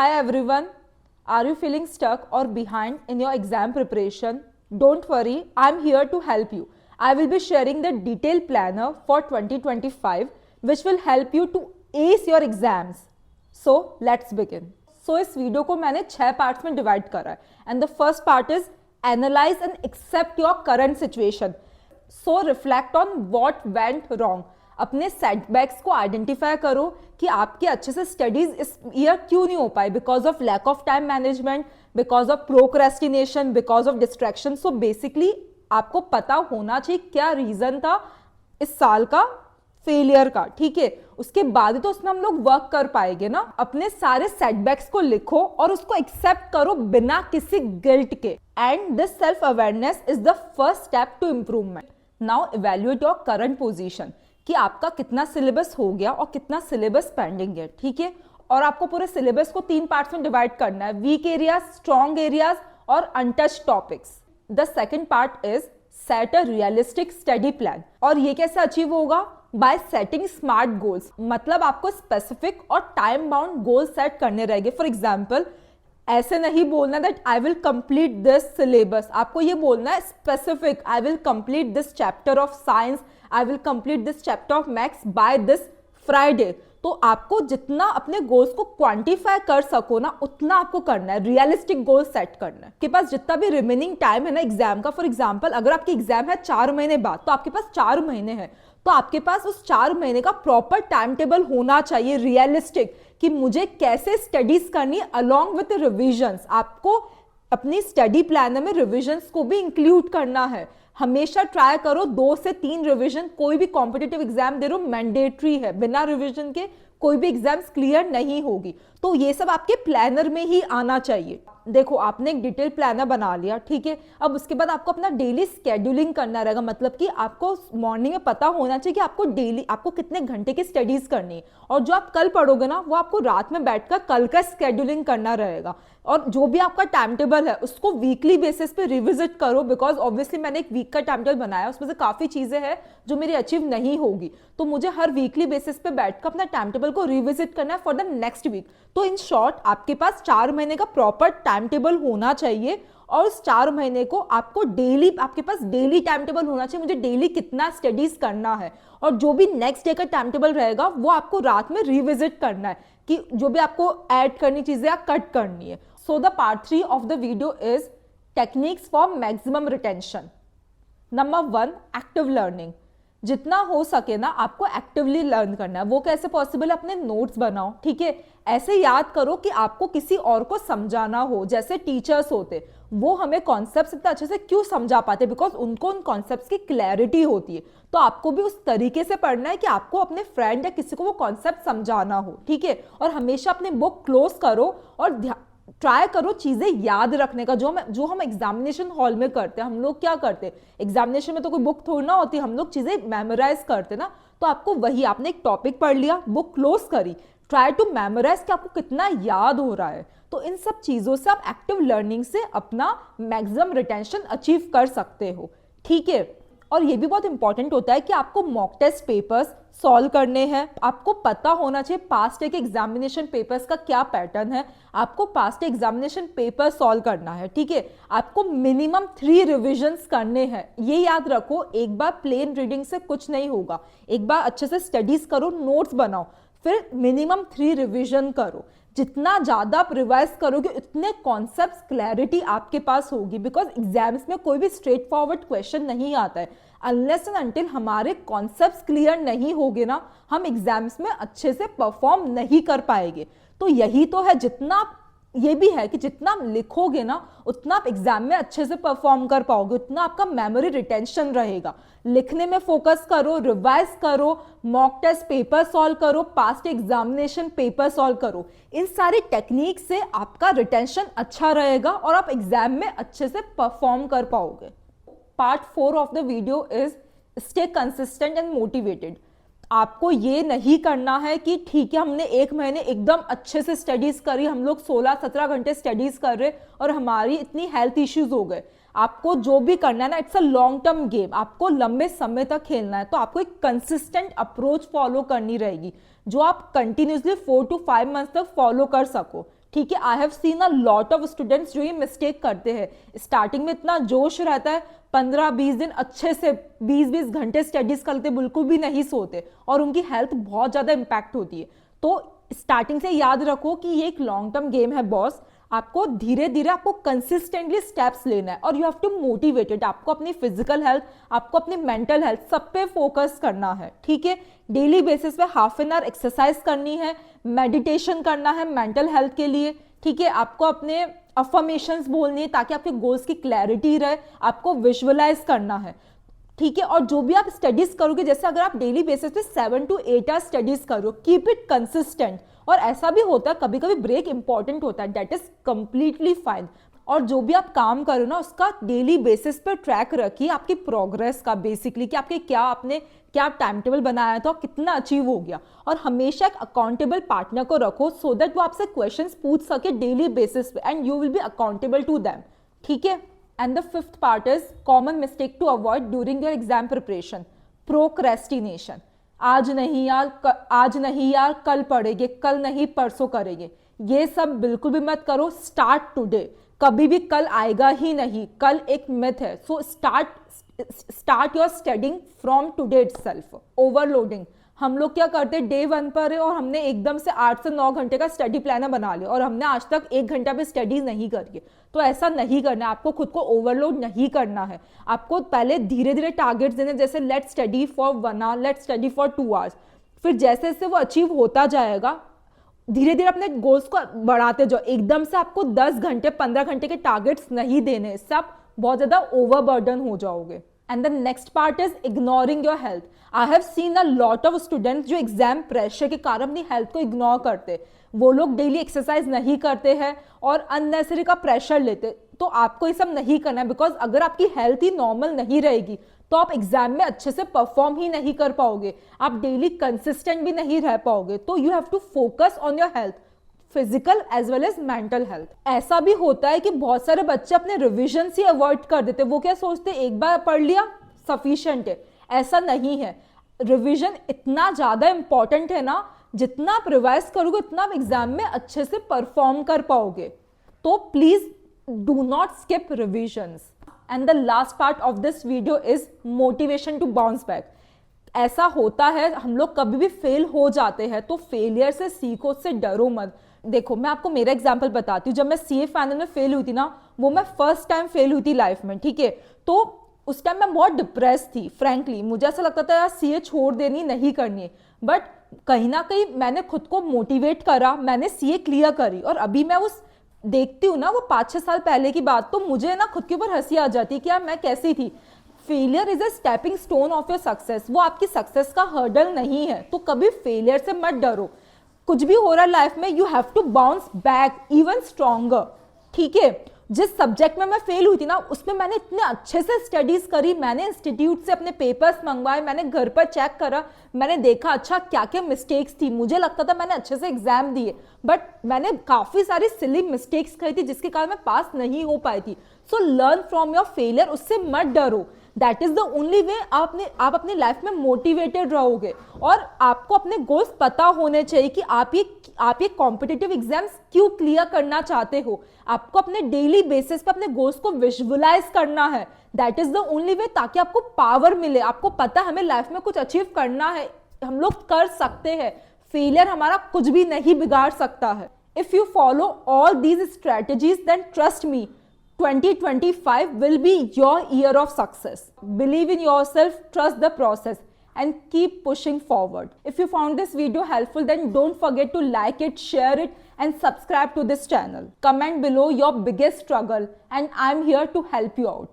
Hi everyone, are you feeling stuck or behind in your exam preparation? Don't worry, I'm here to help you. I will be sharing the detailed planner for 2025 which will help you to ace your exams. So let's begin. So इस video को मैंने 6 parts में divide करा है and the first part is analyse and accept your current situation. So reflect on what went wrong. अपने setbacks को identify करो कि आपके अच्छे से स्टडीज इस ईयर क्यों नहीं हो पाई, because of lack of time management, because of procrastination, because of distraction. So basically आपको पता होना चाहिए क्या रीजन था इस साल का फेलियर का. ठीक है, उसके बाद ही तो उसमें हम लोग वर्क कर पाएंगे ना. अपने सारे सेटबैक्स को लिखो और उसको एक्सेप्ट करो बिना किसी गिल्ट के. And this self awareness is the first step to improvement. Now evaluate your current position कि आपका कितना सिलेबस हो गया और कितना सिलेबस पेंडिंग है. ठीक है, और आपको पूरे सिलेबस को 3 पार्ट्स में डिवाइड करना है, वीक एरियाज, स्ट्रॉन्ग एरियाज और untouched topics. The second part is set a realistic study plan. और ये कैसे अचीव होगा? Bye setting smart goals. मतलब आपको स्पेसिफिक और टाइम बाउंड गोल सेट करने रहेंगे. फॉर एग्जाम्पल, ऐसे नहीं बोलना that I will complete this syllabus. आपको ये बोलना है specific, I will complete this chapter of science, I will complete this chapter of maths by this Friday. तो आपको जितना अपने गोल्स को क्वांटिफाई कर सको ना, उतना आपको करना है. रियलिस्टिक गोल सेट करना है. आपके पास जितना भी रिमेनिंग टाइम है ना एग्जाम का, फॉर एग्जाम्पल अगर आपकी एग्जाम है 4 महीने बाद, तो आपके पास 4 महीने हैं, तो आपके पास उस 4 महीने का प्रॉपर टाइम टेबल होना चाहिए, रियलिस्टिक, कि मुझे कैसे स्टडीज करनी अलॉन्ग विथ रिविजन्स. आपको अपनी स्टडी प्लान में रिविजन्स को भी इंक्लूड करना है. हमेशा ट्राई करो 2 से 3 रिवीजन. कोई भी कॉम्पिटिटिव एग्जाम दे रहे हो, मैंडेटरी है, बिना रिवीजन के कोई भी एग्जाम्स क्लियर नहीं होगी. तो ये सब आपके प्लानर में ही आना चाहिए. देखो, आपने एक डिटेल प्लानर बना लिया, ठीक है. अब उसके बाद आपको अपना डेली स्केड्यूलिंग करना रहेगा. मतलब कि आपको मॉर्निंग में पता होना चाहिए कि आपको डेली आपको कितने घंटे की स्टडीज करनी है, और जो आप कल पढ़ोगे ना वो आपको रात में बैठकर कल का स्केड्यूलिंग करना रहेगा. और जो भी आपका टाइम टेबल है उसको वीकली बेसिस पे रिविजिट करो, बिकॉज ऑब्वियसली मैंने एक वीक का टाइम टेबल बनाया, उसमें से काफी चीजें हैं जो मेरी अचीव नहीं होगी, तो मुझे हर वीकली बेसिस पे बैठकर अपना टाइम टेबल को रिविजिट करना है फॉर द नेक्स्ट वीक. तो इन शॉर्ट आपके पास 4 महीने का प्रॉपर टाइम टेबल होना चाहिए, और उस 4 महीने को आपको डेली, आपके पास डेली टाइम टेबल होना चाहिए, मुझे डेली कितना स्टडीज करना है. और जो भी नेक्स्ट डे का टाइम टेबल रहेगा वो आपको रात में रिविजिट करना है कि जो भी आपको ऐड करनी चीजें या कट करनी है. So the part 3 of the video is techniques for maximum retention. Number 1, active learning. जितना हो सके ना आपको एक्टिवली लर्न करना है. वो कैसे पॉसिबल है? अपने नोट्स बनाओ, ठीक है. ऐसे याद करो कि आपको किसी और को समझाना हो. जैसे टीचर्स होते, वो हमें कॉन्सेप्ट्स इतना अच्छे से क्यों समझा पाते? बिकॉज उनको उन कॉन्सेप्ट्स की क्लैरिटी होती है. तो आपको भी उस तरीके से पढ़ना है कि आपको अपने फ्रेंड या किसी को वो कॉन्सेप्ट समझाना हो, ठीक है. और हमेशा अपने बुक क्लोज करो और ट्राई करो चीजें याद रखने का. जो हम एग्जामिनेशन हॉल में करते हैं, हम लोग क्या करते हैं, एग्जामिनेशन में तो कोई बुक थोड़ी ना होती, हम लोग चीजें मेमोराइज करते ना. तो आपको वही, आपने एक टॉपिक पढ़ लिया, बुक क्लोज करी, ट्राई टू मेमोराइज कि आपको कितना याद हो रहा है. तो इन सब चीजों से आप एक्टिव लर्निंग से अपना मैक्सिमम रिटेंशन अचीव कर सकते हो, ठीक है. और ये भी बहुत इंपॉर्टेंट होता है कि आपको मॉक टेस्ट पेपर्स सॉल्व करने हैं. आपको पता होना चाहिए पास्ट के एग्जामिनेशन पेपर्स का क्या पैटर्न है. आपको पास्ट एग्जामिनेशन पेपर सॉल्व करना है, ठीक है. आपको मिनिमम 3 रिविजन्स करने हैं. ये याद रखो, एक बार प्लेन रीडिंग से कुछ नहीं होगा. एक बार अच्छे से स्टडीज करो, नोट्स बनाओ, फिर मिनिमम 3 रिविजन करो. जितना ज्यादा आप रिवाइज करोगे उतने कॉन्सेप्ट्स क्लैरिटी आपके पास होगी. बिकॉज एग्जाम्स में कोई भी स्ट्रेट फॉरवर्ड क्वेश्चन नहीं आता है. अनलेस एंड अनटिल हमारे कॉन्सेप्ट्स क्लियर नहीं होगे ना, हम एग्जाम्स में अच्छे से परफॉर्म नहीं कर पाएंगे. तो यही तो है, जितना ये भी है कि जितना आप लिखोगे ना उतना आप एग्जाम में अच्छे से परफॉर्म कर पाओगे, उतना आपका मेमोरी रिटेंशन रहेगा. लिखने में फोकस करो, रिवाइज करो, मॉक टेस्ट पेपर सॉल्व करो, पास्ट एग्जामिनेशन पेपर सॉल्व करो. इन सारी टेक्निक से आपका रिटेंशन अच्छा रहेगा और आप एग्जाम में अच्छे से परफॉर्म कर पाओगे. Part 4 of the video is stay consistent and motivated. आपको ये नहीं करना है कि ठीक है हमने 1 महीने एकदम अच्छे से स्टडीज करी, हम लोग 16-17 घंटे स्टडीज कर रहे और हमारी इतनी हेल्थ इश्यूज हो गए. आपको जो भी करना है ना, it's a long term game, आपको लंबे समय तक खेलना है. तो आपको एक कंसिस्टेंट अप्रोच फॉलो करनी रहेगी जो आप कंटिन्यूसली 4 to 5 मंथ्स तक फॉलो कर सको, ठीक है, I have seen a lot of students जो ये मिस्टेक करते हैं। स्टार्टिंग में इतना जोश रहता है, 15-20 दिन अच्छे से 20-20 घंटे स्टडीज करते, बिल्कुल भी नहीं सोते और उनकी हेल्थ बहुत ज्यादा इंपैक्ट होती है। तो स्टार्टिंग से याद रखो कि ये एक लॉन्ग टर्म गेम है बॉस। आपको धीरे धीरे आपको कंसिस्टेंटली स्टेप्स लेना है और यू हैव टू मोटिवेटेड। आपको अपनी फिजिकल हेल्थ, आपको अपनी मेंटल हेल्थ, सब पे फोकस करना है। ठीक है, डेली बेसिस पे हाफ एन आवर एक्सरसाइज करनी है, मेडिटेशन करना है मेंटल हेल्थ के लिए। ठीक है, आपको अपने अफर्मेशंस बोलनी है ताकि आपके गोल्स की क्लैरिटी रहे, आपको विजुअलाइज करना है। ठीक है, और जो भी आप स्टडीज करोगे, जैसे अगर आप डेली बेसिस पे 7 to 8 आवर्स स्टडीज करो, कीप इट कंसिस्टेंट। और ऐसा भी होता है कभी कभी ब्रेक इंपॉर्टेंट होता है, दैट इज कंप्लीटली फाइन। और जो भी आप काम करो ना, उसका डेली बेसिस पर ट्रैक रखिए आपकी प्रोग्रेस का, बेसिकली कि आपने क्या टाइम टेबल बनाया था, कितना अचीव हो गया। और हमेशा एक अकाउंटेबल पार्टनर को रखो सो दैट वो आपसे क्वेश्चंस पूछ सके डेली बेसिस पे and you will be accountable to them. ठीक है, and the fifth part is common mistake to avoid during your exam preparation, procrastination. आज नहीं यार कल पढ़ेंगे, कल नहीं परसों करेंगे, ये सब बिल्कुल भी मत करो। Start today. कभी भी कल आएगा ही नहीं, कल एक मिथ है। So start your studying from today itself. Overloading, हम लोग क्या करते हैं, डे 1 पर है और हमने एकदम से 8 से 9 घंटे का स्टडी प्लानर बना लिया और हमने आज तक 1 घंटा भी स्टडी नहीं करी है। तो ऐसा नहीं करना है, आपको खुद को ओवरलोड नहीं करना है। आपको पहले धीरे धीरे टारगेट्स देने, जैसे let's study for 1 hour, let's study for 2 hours. फिर जैसे जैसे वो अचीव होता जाएगा, धीरे धीरे अपने गोल्स को बढ़ाते जाओ। एकदम से आपको 10 घंटे 15 घंटे के टारगेट्स नहीं देने, सब बहुत ज्यादा ओवरबर्डन हो जाओगे। And the next part is ignoring your health. I have seen a lot of students जो एग्जाम प्रेशर के कारण अपनी हेल्थ को इग्नोर करते। वो लोग डेली एक्सरसाइज नहीं करते हैं और अननेसेसरी का प्रेशर लेते। तो आपको ये सब नहीं करना है, बिकॉज अगर आपकी हेल्थ ही नॉर्मल नहीं रहेगी तो आप एग्जाम में अच्छे से परफॉर्म ही नहीं कर पाओगे, आप डेली कंसिस्टेंट भी नहीं रह पाओगे। तो you have to focus on your health, physical as well as mental health. ऐसा भी होता है कि बहुत सारे बच्चे अपने रिविजन ही अवॉइड कर देते। वो क्या सोचते, एक बार पढ़ लिया सफिशिएंट है। ऐसा नहीं है, रिविजन इतना ज्यादा इंपॉर्टेंट है ना, जितना आप रिवाइज करोगे उतना आप एग्जाम में अच्छे से परफॉर्म कर पाओगे। तो please do not skip revisions. And the last part of this video is motivation to bounce back. ऐसा होता है, हम लोग कभी भी फेल हो जाते हैं, तो फेलियर से सीखो, उससे डरो मत। देखो, मैं आपको मेरा एग्जांपल बताती हूँ। जब मैं सीए फाइनल में फेल हुई थी ना, वो मैं फर्स्ट टाइम फेल हुई थी लाइफ में। ठीक है, तो उस टाइम मैं बहुत डिप्रेस थी। फ्रैंकली मुझे ऐसा लगता था यार सीए छोड़ देनी, नहीं करनी है। बट कहीं ना कहीं मैंने खुद को मोटिवेट करा, मैंने सीए क्लियर करी। और अभी मैं उस देखती हूँ ना, वो 5-6 साल पहले की बात, तो मुझे ना खुद के ऊपर हंसी आ जाती है कि यार मैं कैसी थी। Failure is a stepping stone of your success, वो आपकी सक्सेस का हर्डल नहीं है। तो कभी फेलियर से मत डरो। कुछ भी हो रहा है लाइफ में, you have to bounce back even stronger. ठीक है, जिस सब्जेक्ट में मैं फेल हुई थी ना, उसमें मैंने इतने अच्छे से स्टडीज करी, मैंने इंस्टीट्यूट से अपने पेपर्स मंगवाए, मैंने घर पर चेक करा, मैंने देखा अच्छा क्या क्या मिस्टेक्स थी। मुझे लगता था मैंने अच्छे से एग्जाम दिए, बट मैंने काफी सारी सिली मिस्टेक्स करी थी जिसके कारण मैं पास नहीं हो पाई थी। So learn from your failure, उससे मत डरो। That is the only way आप अपनी लाइफ में मोटिवेटेड रहोगे। और आपको अपने गोल्स पता होने चाहिए कि आप ये कॉम्पिटिटिव एग्जाम्स क्यों क्लियर करना चाहते हो। आपको अपने डेली बेसिस पे अपने गोल्स को विजुअलाइज करना है। That is the only way, ताकि आपको पावर मिले। आपको पता है हमें लाइफ में कुछ अचीव करना है, हम लोग कर सकते हैं। फेलियर हमारा कुछ भी नहीं बिगाड़ सकता है। If you follow all these strategies, then trust me, 2025 will be your year of success. Believe in yourself, trust the process, and keep pushing forward. If you found this video helpful, then don't forget to like it, share it, and subscribe to this channel. Comment below your biggest struggle, and I'm here to help you out.